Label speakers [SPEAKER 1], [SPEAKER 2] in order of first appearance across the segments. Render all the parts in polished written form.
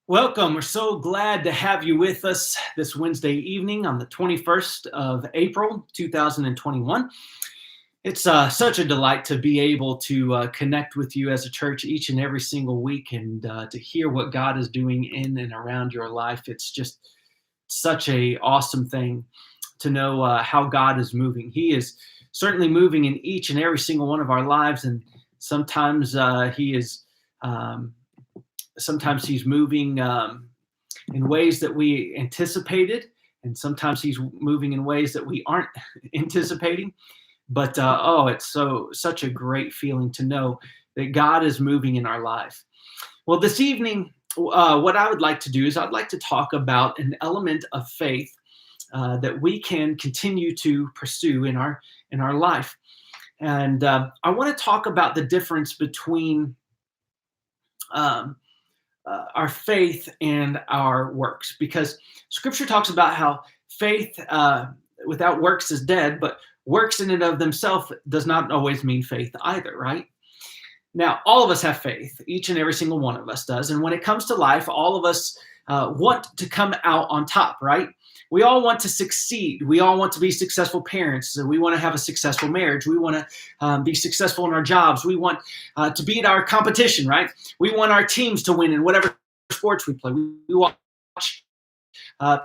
[SPEAKER 1] Welcome. We're so glad to have you with us this Wednesday evening on the 21st of April, 2021. It's such a delight to be able to connect with you as a church each and every single week and to hear what God is doing in and around your life. It's just such a awesome thing to know how God is moving. He is certainly moving in each and every single one of our lives, and sometimes He is. Sometimes he's moving in ways that we anticipated, and sometimes he's moving in ways that we aren't anticipating. But it's such a great feeling to know that God is moving in our life. Well, this evening, what I would like to do is I'd like to talk about an element of faith that we can continue to pursue in our life, and I want to talk about the difference between um, our faith and our works, because Scripture talks about how faith without works is dead, but works in and of themselves does not always mean faith either, right? Now, all of us have faith. Each and every single one of us does. And when it comes to life, all of us want to come out on top, right? We all want to succeed. We all want to be successful parents. So we want to have a successful marriage. We want to be successful in our jobs. We want to beat our competition, right? We want our teams to win in whatever sports we play. We watch uh,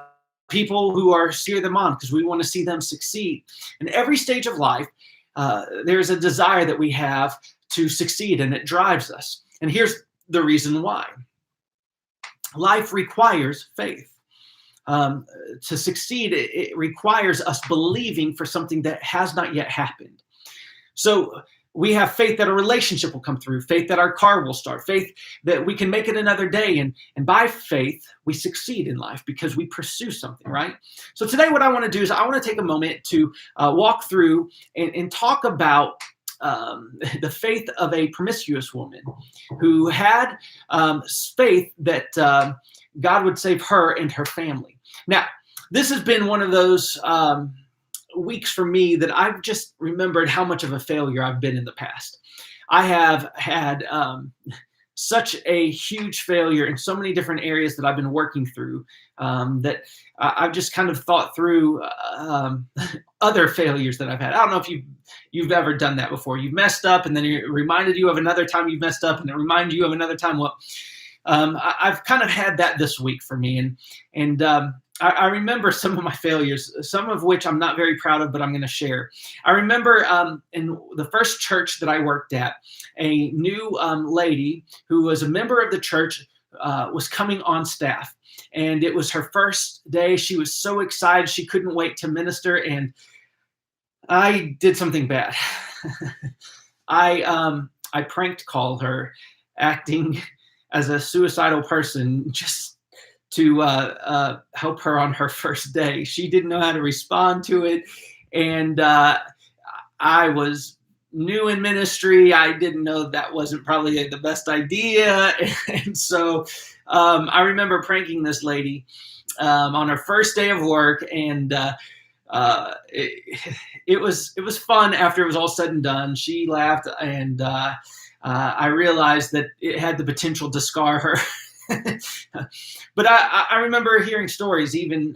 [SPEAKER 1] people who are cheer them on because we want to see them succeed. In every stage of life, there's a desire that we have to succeed, and it drives us. And here's the reason why. Life requires faith. To succeed, it requires us believing for something that has not yet happened. So we have faith that a relationship will come through, faith that our car will start, faith that we can make it another day. And by faith, we succeed in life because we pursue something, right? So today what I want to do is I want to take a moment to walk through and talk about the faith of a promiscuous woman who had faith that God would save her and her family. Now, this has been one of those weeks for me that I've just remembered how much of a failure I've been in the past. I have had such a huge failure in so many different areas that I've been working through that I've just kind of thought through other failures that I've had. I don't know if you've ever done that before. You've messed up and then it reminded you of another time you've messed up and it reminded you of another time. Well, I've kind of had that this week for me. And I remember some of my failures, some of which I'm not very proud of, but I'm going to share. I remember in the first church that I worked at, a new lady who was a member of the church was coming on staff. And it was her first day. She was so excited. She couldn't wait to minister. And I did something bad. I pranked called her, acting as a suicidal person, just to help her on her first day. She didn't know how to respond to it. And I was new in ministry. I didn't know that wasn't probably the best idea. And so I remember pranking this lady on her first day of work. And it was fun after it was all said and done. She laughed, and I realized that it had the potential to scar her. But I remember hearing stories even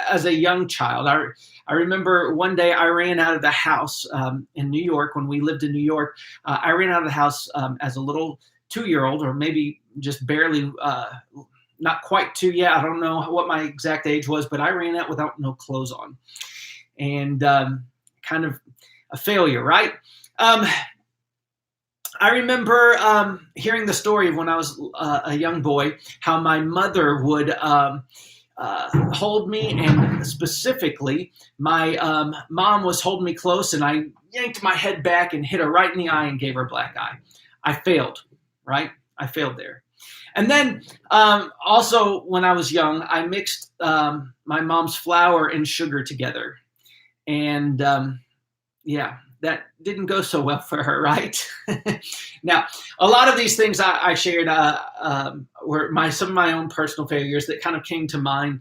[SPEAKER 1] as a young child. I remember one day I ran out of the house in New York when we lived in New York. I ran out of the house as a little 2-year-old, or maybe just barely, not quite 2 yet. I don't know what my exact age was, but I ran out without no clothes on. And kind of a failure, right? I remember hearing the story of when I was a young boy, how my mother would hold me, and specifically my mom was holding me close, and I yanked my head back and hit her right in the eye and gave her a black eye. I failed, right? I failed there. And then also when I was young, I mixed my mom's flour and sugar together. And that didn't go so well for her, right? Now, a lot of these things I shared were some of my own personal failures that kind of came to mind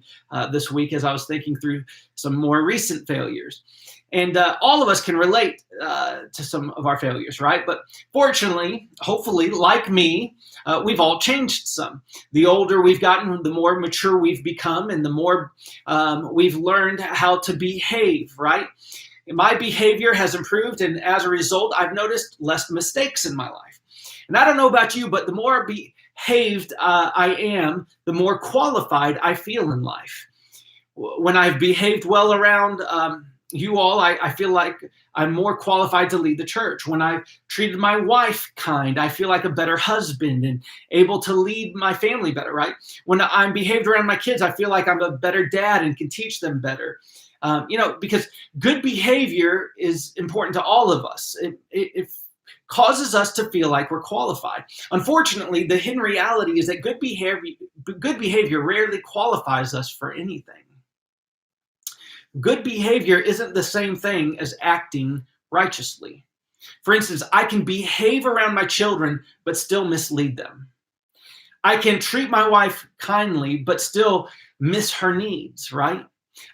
[SPEAKER 1] this week as I was thinking through some more recent failures. And all of us can relate to some of our failures, right? But fortunately, hopefully, like me, we've all changed some. The older we've gotten, the more mature we've become, and the more we've learned how to behave, right? My behavior has improved, and as a result, I've noticed less mistakes in my life. And I don't know about you, but the more behaved I am, the more qualified I feel in life. When I've behaved well around you all, I feel like I'm more qualified to lead the church. When I've treated my wife kind, I feel like a better husband and able to lead my family better, right? When I'm behaved around my kids, I feel like I'm a better dad and can teach them better. Because good behavior is important to all of us. It causes us to feel like we're qualified. Unfortunately, the hidden reality is that good behavior rarely qualifies us for anything. Good behavior isn't the same thing as acting righteously. For instance, I can behave around my children, but still mislead them. I can treat my wife kindly, but still miss her needs, right?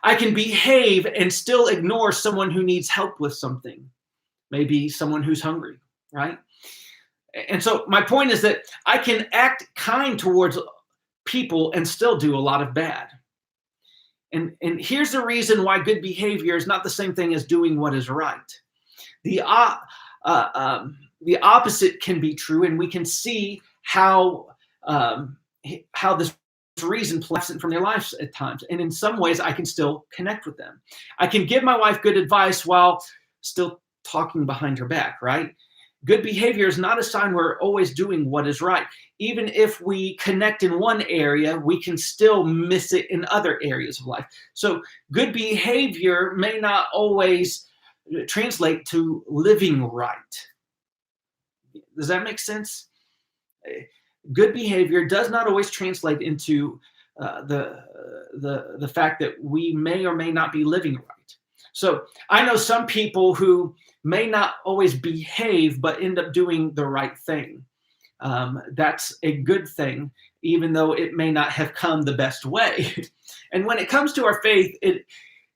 [SPEAKER 1] I can behave and still ignore someone who needs help with something, maybe someone who's hungry, right? And so my point is that I can act kind towards people and still do a lot of bad. And here's the reason why good behavior is not the same thing as doing what is right. The opposite can be true, and we can see how this reason plays absent from their lives at times. And in some ways, I can still connect with them. I can give my wife good advice while still talking behind her back, right? Good behavior is not a sign we're always doing what is right. Even if we connect in one area, we can still miss it in other areas of life. So good behavior may not always translate to living right. Does that make sense? Good behavior does not always translate into the fact that we may or may not be living right. So I know some people who may not always behave, but end up doing the right thing. That's a good thing, even though it may not have come the best way. And when it comes to our faith,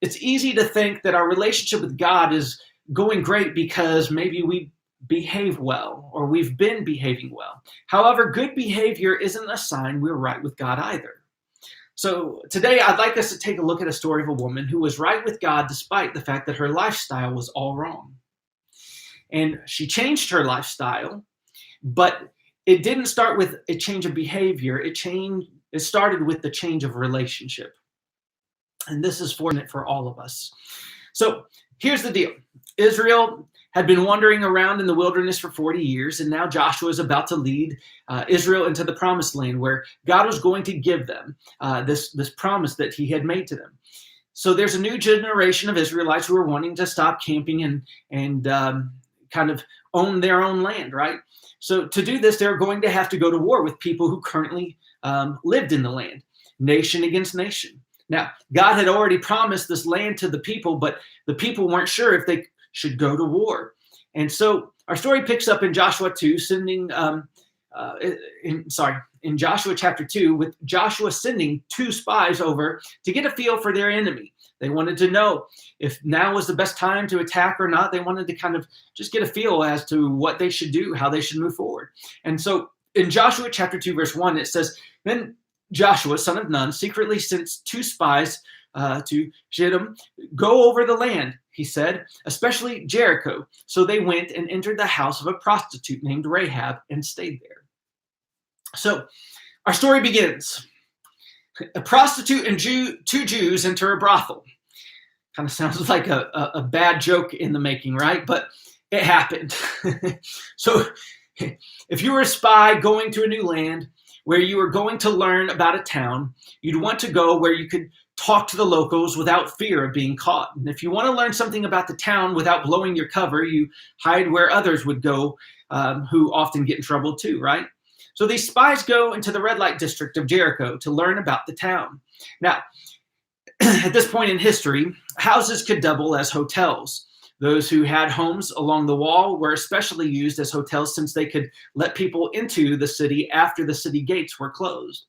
[SPEAKER 1] it's easy to think that our relationship with God is going great because maybe we behave well or we've been behaving well. However, good behavior isn't a sign we're right with God either. So today I'd like us to take a look at a story of a woman who was right with God despite the fact that her lifestyle was all wrong. And she changed her lifestyle, but it didn't start with a change of behavior. It started with the change of relationship. And this is fortunate for all of us. So here's the deal. Israel had been wandering around in the wilderness for 40 years, and now Joshua is about to lead Israel into the promised land where God was going to give them this promise that he had made to them. So there's a new generation of Israelites who are wanting to stop camping and kind of own their own land, right? So to do this, they're going to have to go to war with people who currently lived in the land, nation against nation. Now, God had already promised this land to the people, but the people weren't sure if they should go to war. And so our story picks up in Joshua 2, in Joshua chapter 2, with Joshua sending 2 spies over to get a feel for their enemy. They wanted to know if now was the best time to attack or not. They wanted to kind of just get a feel as to what they should do, how they should move forward. And so in Joshua chapter 2, verse 1, it says, "Then Joshua, son of Nun, secretly sent 2 spies to Shittim. Go over the land," he said, "especially Jericho." So they went and entered the house of a prostitute named Rahab and stayed there. So our story begins. A prostitute and 2 Jews enter a brothel. Kind of sounds like a bad joke in the making, right? But it happened. So if you were a spy going to a new land where you were going to learn about a town, you'd want to go where you could talk to the locals without fear of being caught. And if you want to learn something about the town without blowing your cover, you hide where others would go, who often get in trouble too, right? So these spies go into the red light district of Jericho to learn about the town. Now, at this point in history, houses could double as hotels. Those who had homes along the wall were especially used as hotels since they could let people into the city after the city gates were closed.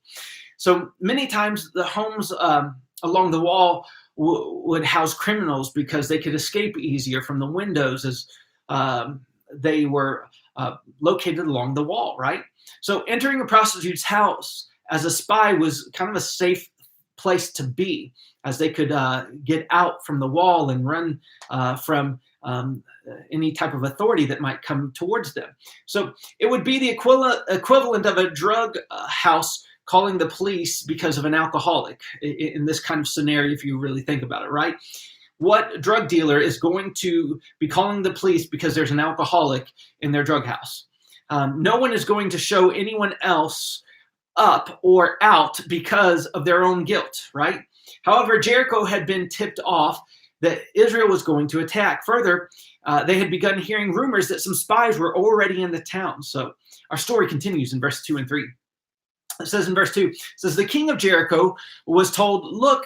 [SPEAKER 1] So many times the homes along the wall would house criminals because they could escape easier from the windows as they were located along the wall, right? So entering a prostitute's house as a spy was kind of a safe place to be, as they could get out from the wall and run from any type of authority that might come towards them. So it would be the equivalent of a drug house calling the police because of an alcoholic in this kind of scenario, if you really think about it, right? What drug dealer is going to be calling the police because there's an alcoholic in their drug house? No one is going to show anyone else up or out because of their own guilt, right? However, Jericho had been tipped off that Israel was going to attack. Further, they had begun hearing rumors that some spies were already in the town. So our story continues in verse 2 and 3. It says in verse 2, it says, the king of Jericho was told, look,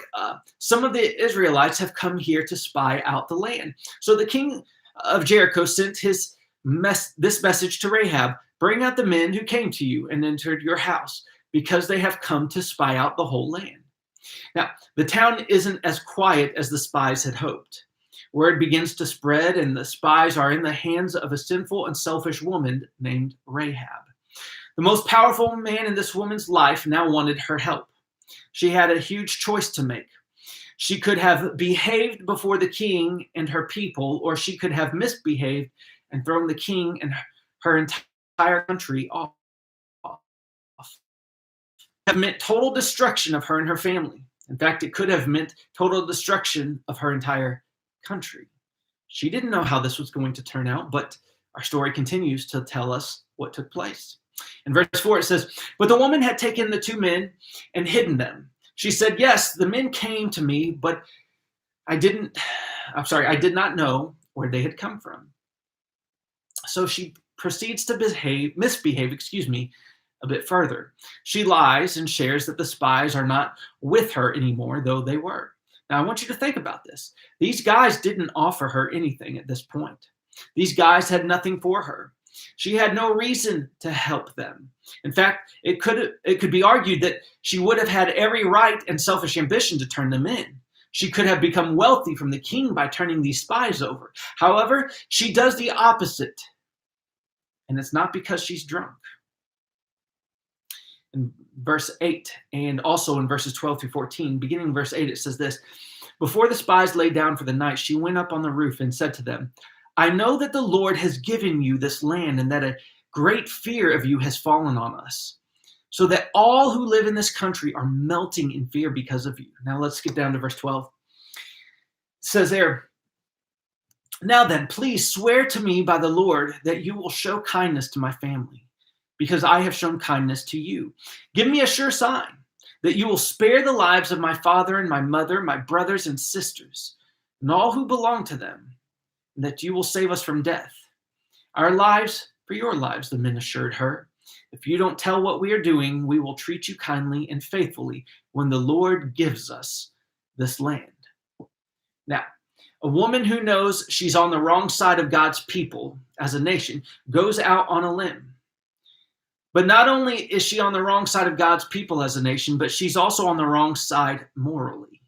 [SPEAKER 1] some of the Israelites have come here to spy out the land. So the king of Jericho sent this message to Rahab, bring out the men who came to you and entered your house, because they have come to spy out the whole land. Now, the town isn't as quiet as the spies had hoped. Word begins to spread, and the spies are in the hands of a sinful and selfish woman named Rahab. The most powerful man in this woman's life now wanted her help. She had a huge choice to make. She could have behaved before the king and her people, or she could have misbehaved and thrown the king and her entire country off. It have meant total destruction of her and her family. In fact, it could have meant total destruction of her entire country. She didn't know how this was going to turn out, but our story continues to tell us what took place. In verse 4, it says, but the woman had taken the two men and hidden them. She said, yes, the men came to me, but I did not know where they had come from. So she proceeds to misbehave, a bit further. She lies and shares that the spies are not with her anymore, though they were. Now, I want you to think about this. These guys didn't offer her anything at this point. These guys had nothing for her. She had no reason to help them. In fact, it could be argued that she would have had every right and selfish ambition to turn them in. She could have become wealthy from the king by turning these spies over. However, she does the opposite. And it's not because she's drunk. In verse 8, and also in verses 12 through 14, beginning in verse 8, it says this, before the spies lay down for the night, she went up on the roof and said to them, I know that the Lord has given you this land and that a great fear of you has fallen on us, so that all who live in this country are melting in fear because of you. Now let's get down to verse 12. It says there, now then, please swear to me by the Lord that you will show kindness to my family, because I have shown kindness to you. Give me a sure sign that you will spare the lives of my father and my mother, my brothers and sisters, and all who belong to them, and that you will save us from death. Our lives for your lives, the men assured her. If you don't tell what we are doing, we will treat you kindly and faithfully when the Lord gives us this land. Now, a woman who knows she's on the wrong side of God's people as a nation goes out on a limb. But not only is she on the wrong side of God's people as a nation, but she's also on the wrong side morally.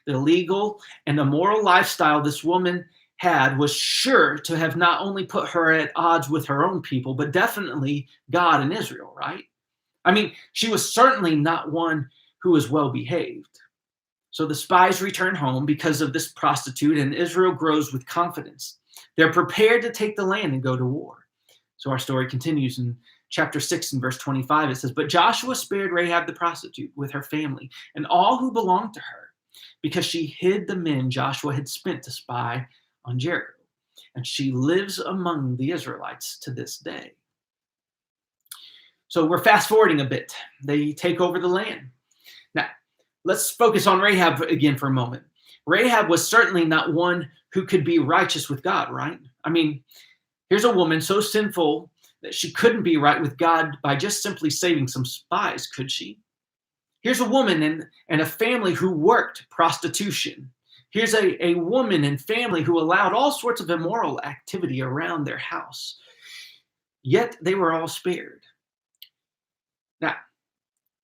[SPEAKER 1] The illegal and immoral lifestyle this woman had was sure to have not only put her at odds with her own people, but definitely God and Israel, right? I mean, she was certainly not one who was well behaved. So the spies return home because of this prostitute, and Israel grows with confidence. They're prepared to take the land and go to war. So our story continues in chapter 6 and verse 25. It says, but Joshua spared Rahab the prostitute with her family and all who belonged to her, because she hid the men Joshua had spent to spy on Jericho. And she lives among the Israelites to this day. So we're fast forwarding a bit. They take over the land. Now, let's focus on Rahab again for a moment. Rahab was certainly not one who could be righteous with God, right? I mean, here's a woman so sinful that she couldn't be right with God by just simply saving some spies, could she? Here's a woman and a family who worked prostitution. Here's a woman and family who allowed all sorts of immoral activity around their house. Yet they were all spared. Now,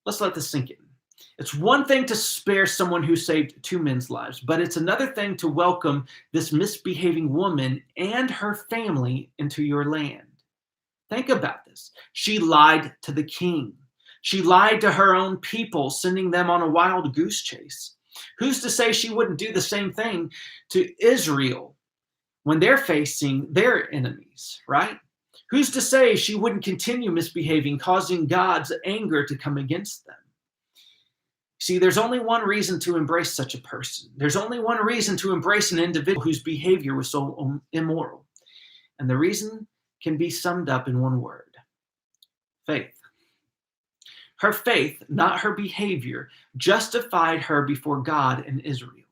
[SPEAKER 1] let's let this sink in. It's one thing to spare someone who saved two men's lives, but it's another thing to welcome this misbehaving woman and her family into your land. Think about this. She lied to the king. She lied to her own people, sending them on a wild goose chase. Who's to say she wouldn't do the same thing to Israel when they're facing their enemies, right? Who's to say she wouldn't continue misbehaving, causing God's anger to come against them? See, there's only one reason to embrace such a person. There's only one reason to embrace an individual whose behavior was so immoral. And the reason can be summed up in one word: faith. Her faith, not her behavior, justified her before God and Israel.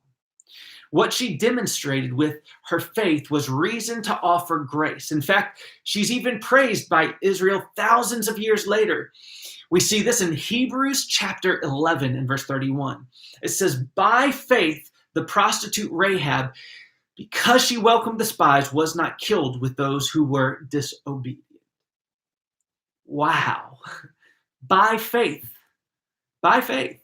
[SPEAKER 1] What she demonstrated with her faith was reason to offer grace. In fact, she's even praised by Israel thousands of years later. We see this in Hebrews chapter 11 and verse 31. It says, by faith, the prostitute Rahab, because she welcomed the spies, was not killed with those who were disobedient. Wow. By faith. By faith.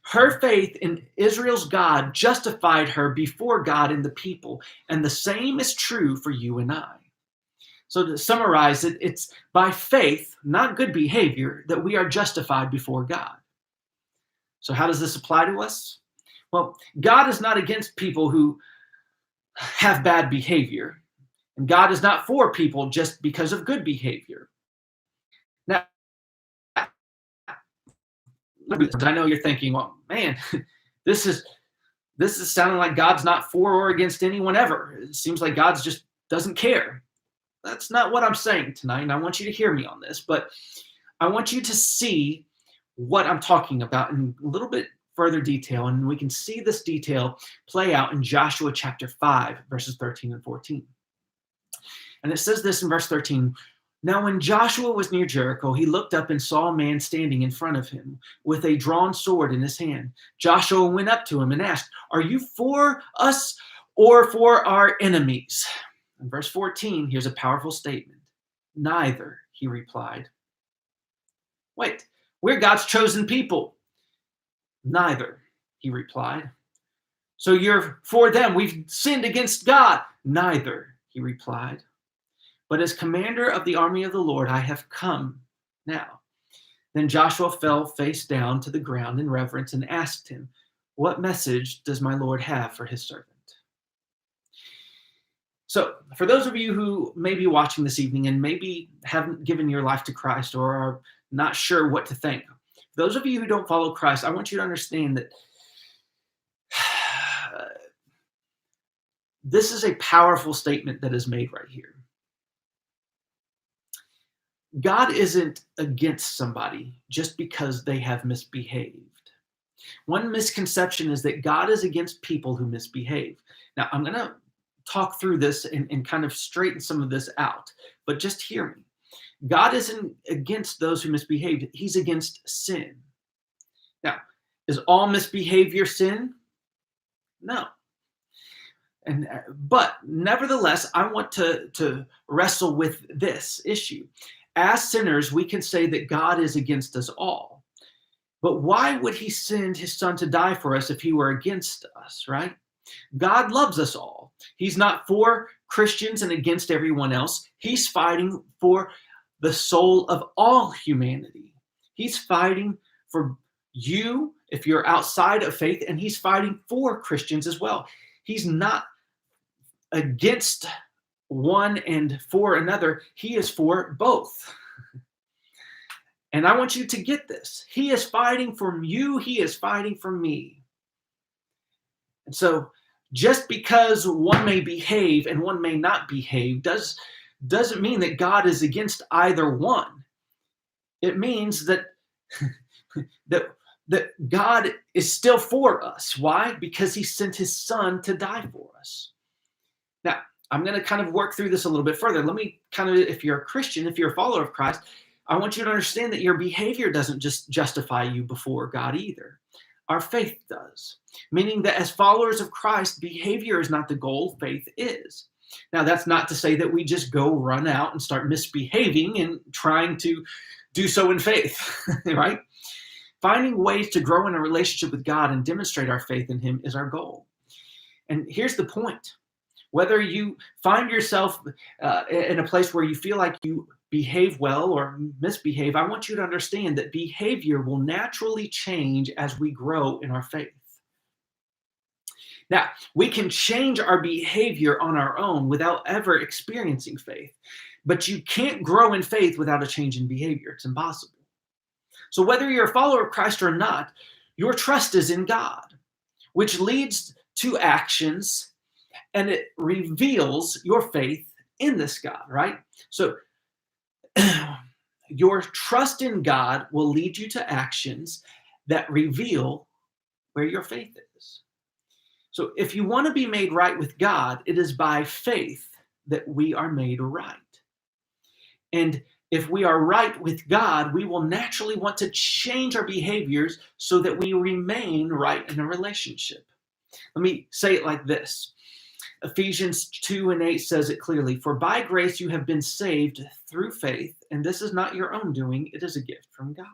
[SPEAKER 1] Her faith in Israel's God justified her before God and the people. And the same is true for you and I. So to summarize it, it's by faith, not good behavior, that we are justified before God. So how does this apply to us? Well, God is not against people who have bad behavior. And God is not for people just because of good behavior. Now, I know you're thinking, well, man, this is sounding like God's not for or against anyone ever. It seems like God just doesn't care. That's not what I'm saying tonight, and I want you to hear me on this, but I want you to see what I'm talking about in a little bit further detail, and we can see this detail play out in Joshua chapter 5, verses 13 and 14. And it says this in verse 13, now when Joshua was near Jericho, he looked up and saw a man standing in front of him with a drawn sword in his hand. Joshua went up to him and asked, are you for us or for our enemies? In verse 14, here's a powerful statement. Neither, he replied. Wait, we're God's chosen people. Neither, he replied. So you're for them. We've sinned against God. Neither, he replied. But as commander of the army of the Lord, I have come now. Then Joshua fell face down to the ground in reverence and asked him, what message does my Lord have for his servant? So for those of you who may be watching this evening and maybe haven't given your life to Christ or are not sure what to think, those of you who don't follow Christ, I want you to understand that this is a powerful statement that is made right here. God isn't against somebody just because they have misbehaved. One misconception is that God is against people who misbehave. Now, I'm going to talk through this and kind of straighten some of this out, but just hear me. God isn't against those who misbehaved. He's against sin. Now, is all misbehavior sin? No. But nevertheless, I want to wrestle with this issue. As sinners, we can say that God is against us all. But why would he send his son to die for us if he were against us, right? God loves us all. He's not for Christians and against everyone else. He's fighting for the soul of all humanity. He's fighting for you if you're outside of faith, and he's fighting for Christians as well. He's not against one and for another. He is for both. And I want you to get this. He is fighting for you. He is fighting for me. And so just because one may behave and one may not behave doesn't mean that God is against either one. It means that, that God is still for us. Why? Because he sent his son to die for us. Now, I'm going to kind of work through this a little bit further. Let me kind of, if you're a Christian, if you're a follower of Christ, I want you to understand that your behavior doesn't just justify you before God either. Our faith does, meaning that as followers of Christ, behavior is not the goal, faith is. Now, that's not to say that we just go run out and start misbehaving and trying to do so in faith, right? Finding ways to grow in a relationship with God and demonstrate our faith in Him is our goal. And here's the point. Whether you find yourself in a place where you feel like you behave well or misbehave, I want you to understand that behavior will naturally change as we grow in our faith. Now, we can change our behavior on our own without ever experiencing faith, but you can't grow in faith without a change in behavior. It's impossible. So whether you're a follower of Christ or not, your trust is in God, which leads to actions, and it reveals your faith in this God, right? So your trust in God will lead you to actions that reveal where your faith is. So if you want to be made right with God, it is by faith that we are made right. And if we are right with God, we will naturally want to change our behaviors so that we remain right in a relationship. Let me say it like this. Ephesians 2:8 says it clearly, "For by grace you have been saved through faith, and this is not your own doing, it is a gift from God."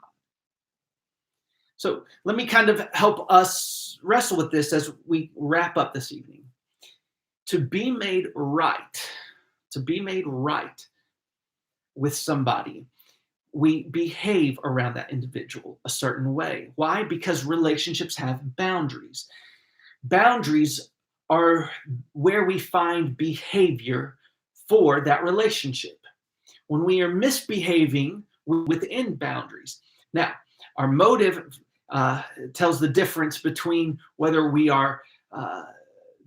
[SPEAKER 1] So let me kind of help us wrestle with this as we wrap up this evening. To be made right with somebody, we behave around that individual a certain way. Why? Because relationships have boundaries. Boundaries are where we find behavior for that relationship. When we are misbehaving within boundaries. Now, our motive tells the difference between whether we are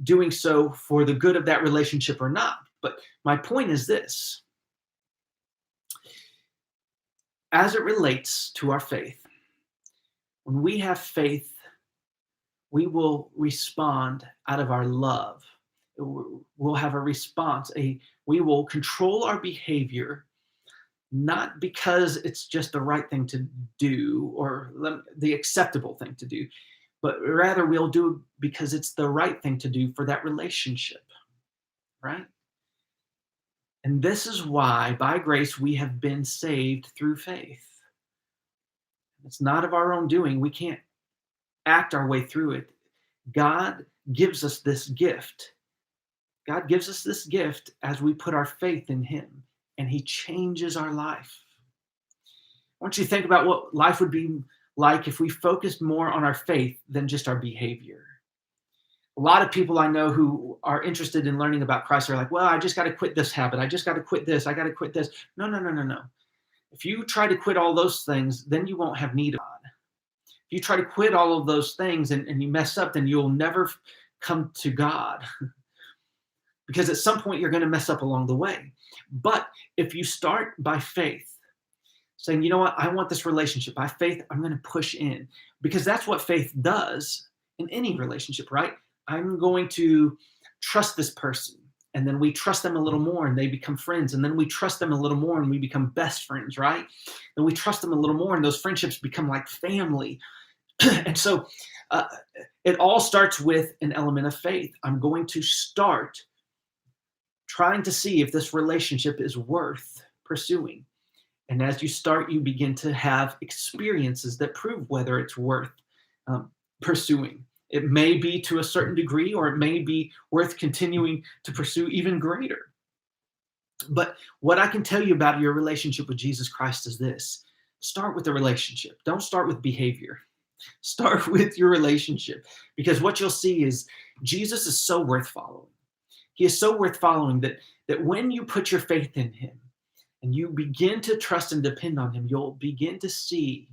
[SPEAKER 1] doing so for the good of that relationship or not. But my point is this. As it relates to our faith, when we have faith, we will respond out of our love. We'll have a response. We will control our behavior, not because it's just the right thing to do or the acceptable thing to do, but rather we'll do it because it's the right thing to do for that relationship, right? And this is why, by grace, we have been saved through faith. It's not of our own doing. We can't act our way through it. God gives us this gift. God gives us this gift as we put our faith in Him, and He changes our life. I want you to think about what life would be like if we focused more on our faith than just our behavior. A lot of people I know who are interested in learning about Christ are like, well, I just got to quit this habit. I just got to quit this. I got to quit this. No. If you try to quit all those things, then you won't have need of God. If you try to quit all of those things and you mess up, then you'll never come to God. Because at some point you're going to mess up along the way. But if you start by faith, saying, you know what, I want this relationship. By faith, I'm going to push in. Because that's what faith does in any relationship, right? I'm going to trust this person. And then we trust them a little more and they become friends. And then we trust them a little more and we become best friends, right? And we trust them a little more and those friendships become like family. And so it all starts with an element of faith. I'm going to start trying to see if this relationship is worth pursuing. And as you start, you begin to have experiences that prove whether it's worth pursuing. It may be to a certain degree, or it may be worth continuing to pursue even greater. But what I can tell you about your relationship with Jesus Christ is this. Start with the relationship. Don't start with behavior. Start with your relationship. Because what you'll see is Jesus is so worth following. He is so worth following that when you put your faith in Him and you begin to trust and depend on Him, you'll begin to see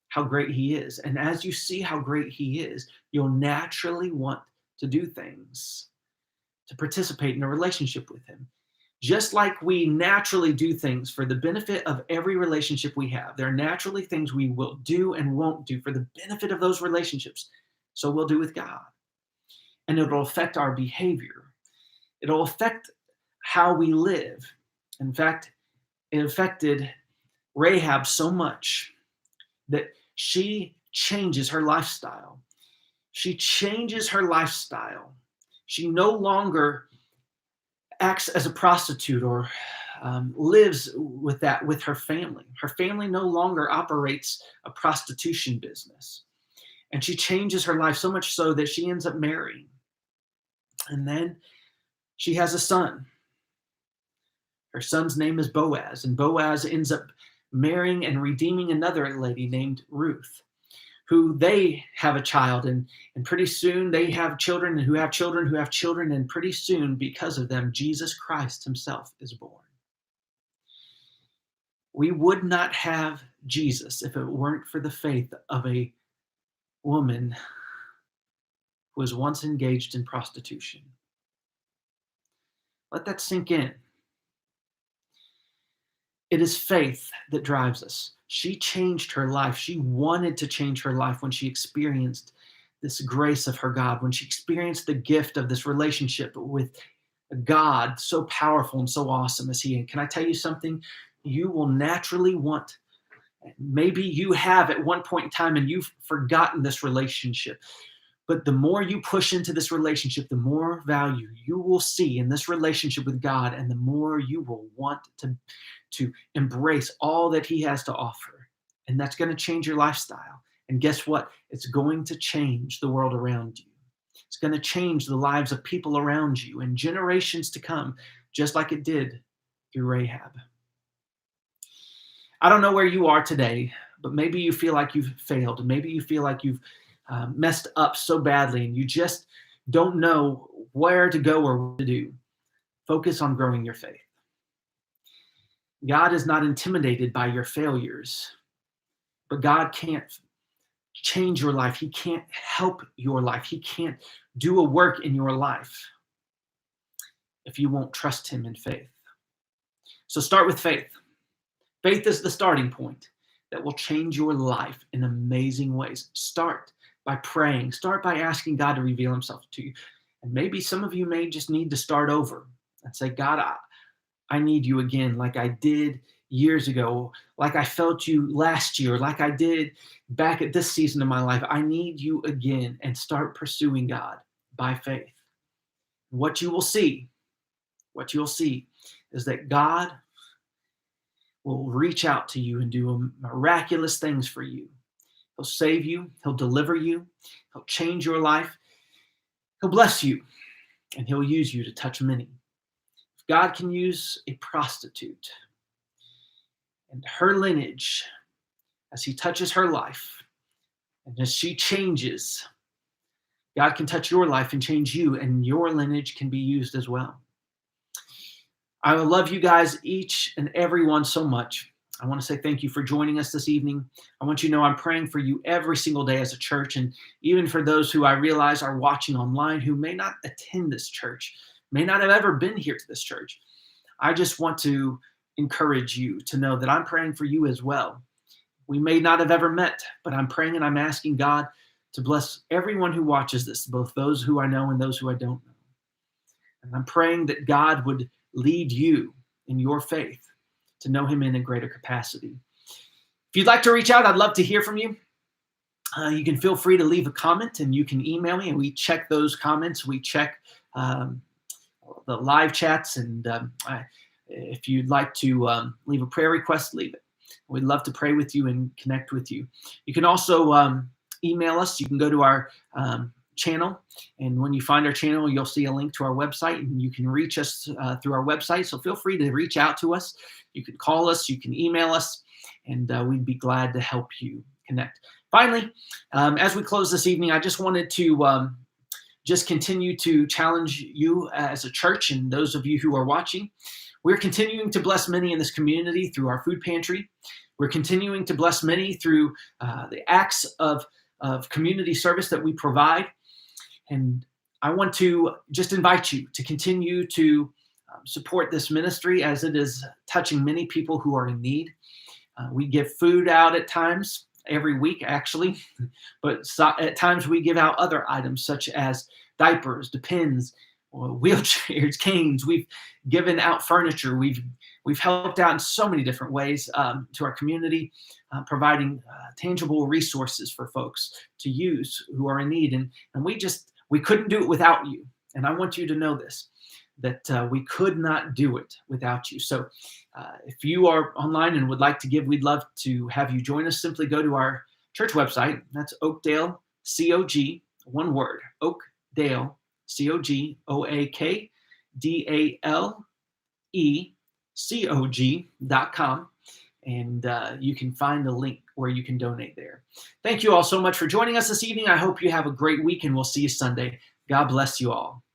[SPEAKER 1] how great He is. And as you see how great He is, you'll naturally want to do things, to participate in a relationship with Him. Just like we naturally do things for the benefit of every relationship we have, there are naturally things we will do and won't do for the benefit of those relationships. So we'll do with God. And it'll affect our behavior. It'll affect how we live. In fact, it affected Rahab so much that she changes her lifestyle. She changes her lifestyle. She no longer acts as a prostitute or lives with that with her family. Her family no longer operates a prostitution business. And she changes her life so much so that she ends up marrying. And then she has a son. Her son's name is Boaz, and Boaz ends up marrying and redeeming another lady named Ruth, who they have a child, and pretty soon they have children who have children who have children, and pretty soon, because of them, Jesus Christ himself is born. We would not have Jesus if it weren't for the faith of a woman who was once engaged in prostitution. Let that sink in. It is faith that drives us. She changed her life. She wanted to change her life when she experienced this grace of her God, when she experienced the gift of this relationship with a God so powerful and so awesome as He. And can I tell you something? You will naturally want, maybe you have at one point in time and you've forgotten this relationship. But the more you push into this relationship, the more value you will see in this relationship with God, and the more you will want to embrace all that He has to offer. And that's going to change your lifestyle. And guess what? It's going to change the world around you. It's going to change the lives of people around you and generations to come, just like it did through Rahab. I don't know where you are today, but maybe you feel like you've failed. Maybe you feel like you've messed up so badly and you just don't know where to go or what to do. Focus on growing your faith. God is not intimidated by your failures, but God can't change your life. He can't help your life. He can't do a work in your life if you won't trust Him in faith. So start with faith. Faith is the starting point that will change your life in amazing ways. Start by praying. Start by asking God to reveal Himself to you. And maybe some of you may just need to start over and say, God, I need you again, like I did years ago, like I felt you last year, like I did back at this season of my life. I need you again, and start pursuing God by faith. What you'll see is that God will reach out to you and do miraculous things for you. He'll save you. He'll deliver you. He'll change your life. He'll bless you, and He'll use you to touch many. If God can use a prostitute and her lineage as He touches her life, and as she changes, God can touch your life and change you, and your lineage can be used as well. I love you guys, each and every one, so much. I want to say thank you for joining us this evening. I want you to know I'm praying for you every single day as a church, and even for those who I realize are watching online who may not attend this church, may not have ever been here to this church. I just want to encourage you to know that I'm praying for you as well. We may not have ever met, but I'm praying and I'm asking God to bless everyone who watches this, both those who I know and those who I don't know. And I'm praying that God would lead you in your faith to know Him in a greater capacity. If you'd like to reach out, I'd love to hear from you. You can feel free to leave a comment, and you can email me, and we check those comments. We check the live chats, and if you'd like to leave a prayer request, leave it. We'd love to pray with you and connect with you. You can also email us. You can go to our channel, and when you find our channel, you'll see a link to our website, and you can reach us through our website. So feel free to reach out to us. You can call us, you can email us, and we'd be glad to help you connect. Finally, as we close this evening, I just wanted to just continue to challenge you as a church, and those of you who are watching. We're continuing to bless many in this community through our food pantry. We're continuing to bless many through the acts of community service that we provide. And I want to just invite you to continue to support this ministry as it is touching many people who are in need. We give food out at times, every week actually, but at times we give out other items such as diapers, Depends, or wheelchairs, canes. We've given out furniture. We've helped out in so many different ways to our community, providing tangible resources for folks to use who are in need. And we couldn't do it without you. And I want you to know this, that we could not do it without you. So if you are online and would like to give, we'd love to have you join us. Simply go to our church website. That's Oakdale COG, one word, Oakdale COG, OAKDALECOG.com. And you can find the link where you can donate there. Thank you all so much for joining us this evening. I hope you have a great week, and we'll see you Sunday. God bless you all.